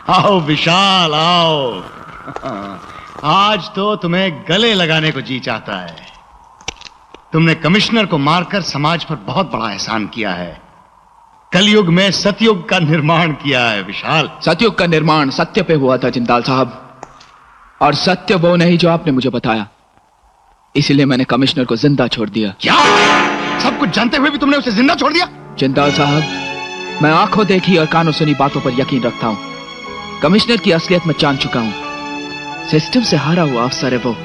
आओ विशाल आओ। आज तो तुम्हें गले लगाने को जी चाहता है। तुमने कमिश्नर को मारकर समाज पर बहुत बड़ा एहसान किया है। कलयुग में सतयुग का निर्माण किया है विशाल। सतयुग का निर्माण सत्य पे हुआ था जिंदाल साहब, और सत्य वो नहीं जो आपने मुझे बताया। इसलिए मैंने कमिश्नर को जिंदा छोड़ दिया। क्या? सब कुछ जानते हुए भी तुमने उसे जिंदा छोड़ दिया? जिंदाल साहब, मैं आंखों देखी और कानों सुनी बातों पर यकीन रखता हूं। कमिश्नर की असलियत मैं जान चुका हूं। सिस्टम से हारा हुआ अफसर है वो,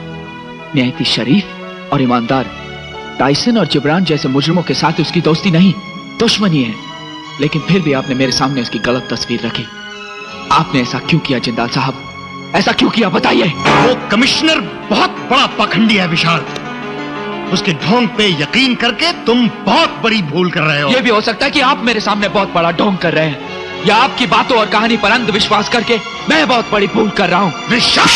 निहायती शरीफ और ईमानदार। टाइसन और जिब्रान जैसे मुजरिमों के साथ उसकी दोस्ती नहीं, दुश्मनी है। लेकिन फिर भी आपने मेरे सामने उसकी गलत तस्वीर रखी। आपने ऐसा क्यों किया जिंदाल साहब? ऐसा क्यों किया बताइए। वो कमिश्नर बहुत बड़ा पाखंडी है विशाल। उसके ढोंग पे यकीन करके तुम बहुत बड़ी भूल कर रहे हो। यह भी हो सकता है कि आप मेरे सामने बहुत बड़ा ढोंग कर रहे हैं, या आपकी बातों और कहानी पर अंधविश्वास करके मैं बहुत बड़ी भूल कर रहा हूं। विशाल!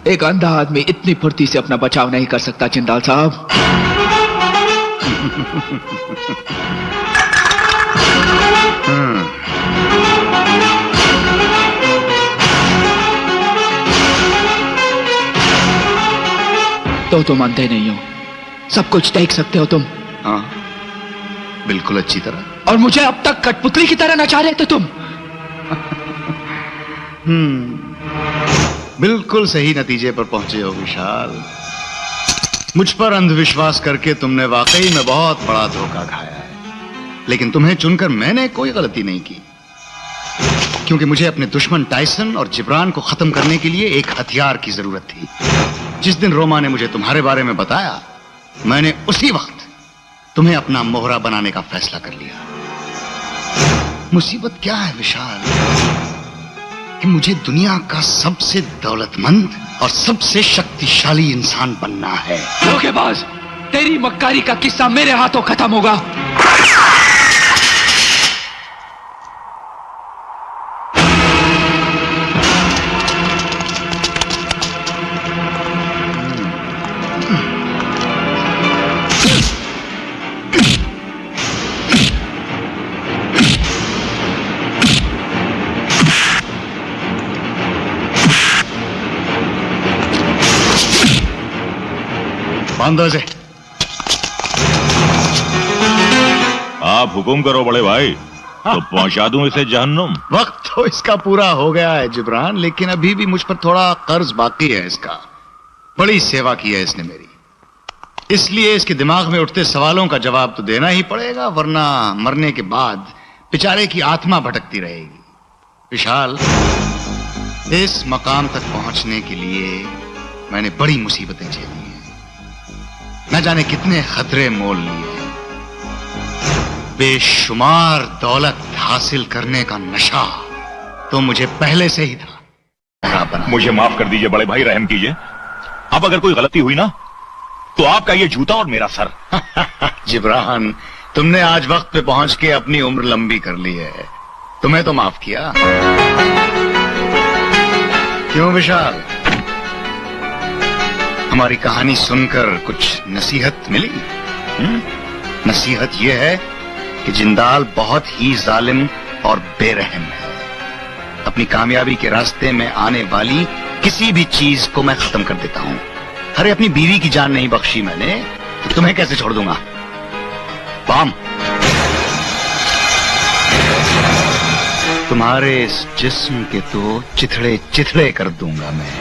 एक अंधा आदमी इतनी फुर्ती से अपना बचाव नहीं कर सकता जिंदाल साहब। तो तुम अंधे नहीं हो, सब कुछ देख सकते हो तुम। हाँ, बिल्कुल अच्छी तरह। और मुझे अब तक कठपुतली की तरह नचा रहे थे तुम। बिल्कुल सही नतीजे पर पहुंचे हो विशाल। मुझ पर अंधविश्वास करके तुमने वाकई में बहुत बड़ा धोखा खाया है। लेकिन तुम्हें चुनकर मैंने कोई गलती नहीं की, क्योंकि मुझे अपने दुश्मन टाइसन और जिब्रान को खत्म करने के लिए एक हथियार की जरूरत थी। जिस दिन रोमा ने मुझे तुम्हारे बारे में बताया, मैंने उसी वक्त तुम्हें अपना मोहरा बनाने का फैसला कर लिया। मुसीबत क्या है विशाल कि मुझे दुनिया का सबसे दौलतमंद और सबसे शक्तिशाली इंसान बनना है। धोखेबाज, तेरी मक्कारी का किस्सा मेरे हाथों खत्म होगा। बांधो इसे। आप हुकुम करो बड़े भाई, तो पहुंचा दूं इसे जहन्नुम। वक्त तो इसका पूरा हो गया है जिब्रान, लेकिन अभी भी मुझ पर थोड़ा कर्ज बाकी है इसका। बड़ी सेवा की है इसने मेरी, इसलिए इसके दिमाग में उठते सवालों का जवाब तो देना ही पड़ेगा, वरना मरने के बाद बेचारे की आत्मा भटकती रहेगी। विशाल, इस मकाम तक पहुंचने के लिए मैंने बड़ी मुसीबतें झेली हैं, न जाने कितने खतरे मोल लिए। बेशुमार दौलत हासिल करने का नशा तो मुझे पहले से ही था। मुझे माफ कर दीजिए बड़े भाई, रहम कीजिए। अब अगर कोई गलती हुई ना, तो आपका ये जूता और मेरा सर। जिब्रान, तुमने आज वक्त पे पहुंच के अपनी उम्र लंबी कर ली है, तुम्हें तो माफ किया। क्यों विशाल, हमारी कहानी सुनकर कुछ नसीहत मिली? नसीहत यह है कि जिंदाल बहुत ही जालिम और बेरहम है। अपनी कामयाबी के रास्ते में आने वाली किसी भी चीज को मैं खत्म कर देता हूं। अरे अपनी बीवी की जान नहीं बख्शी मैंने, तो तुम्हें कैसे छोड़ दूंगा? बाम, तुम्हारे इस जिस्म के तो चिथड़े चिथड़े कर दूंगा मैं।